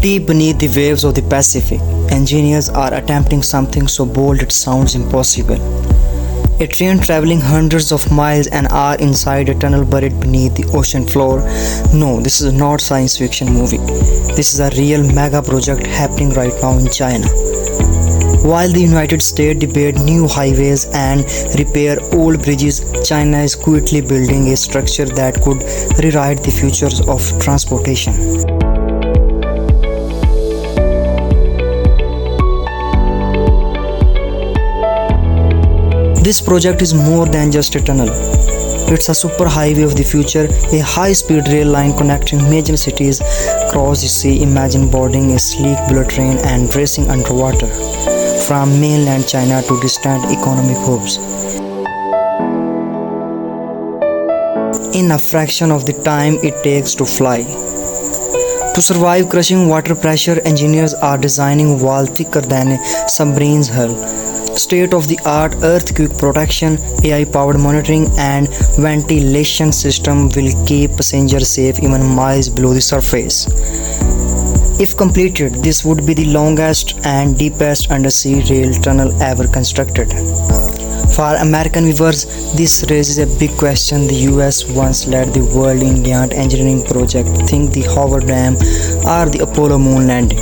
Deep beneath the waves of the Pacific, engineers are attempting something so bold it sounds impossible. A train traveling hundreds of miles an hour inside a tunnel buried beneath the ocean floor. No, this is not science fiction movie. This is a real mega project happening right now in China. While the United States debate new highways and repair old bridges, China is quietly building a structure that could rewrite the futures of transportation. This project is more than just a tunnel. It's a superhighway of the future, a high-speed rail line connecting major cities across the sea. Imagine boarding a sleek bullet train and racing underwater, from mainland China to distant economic hubs, in a fraction of the time it takes to fly. To survive crushing water pressure, engineers are designing wall thicker than a submarine's hull. State-of-the-art earthquake protection, AI-powered monitoring and ventilation system will keep passengers safe even miles below the surface. If completed, this would be the longest and deepest undersea rail tunnel ever constructed. For American viewers, this raises a big question. The US once led the world in giant engineering project. Think the Hoover Dam or the Apollo moon landing.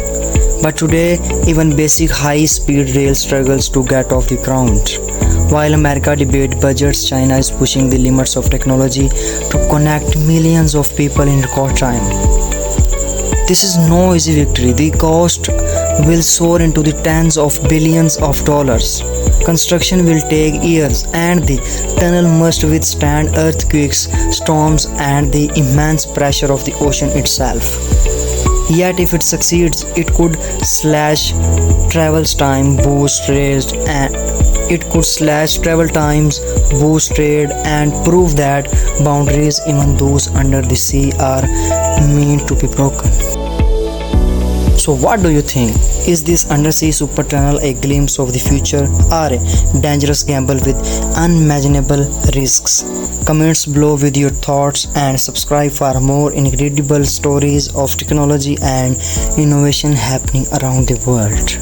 But today, even basic high-speed rail struggles to get off the ground. While America debates budgets, China is pushing the limits of technology to connect millions of people in record time. This is no easy victory. The cost will soar into the tens of billions of dollars. Construction will take years, and the tunnel must withstand earthquakes, storms, and the immense pressure of the ocean itself. Yet if it succeeds, it could slash travel times, boost trade, and prove that boundaries, even those under the sea, are meant to be broken. So what do you think? Is this undersea super tunnel a glimpse of the future or a dangerous gamble with unimaginable risks? Comments below with your thoughts and subscribe for more incredible stories of technology and innovation happening around the world.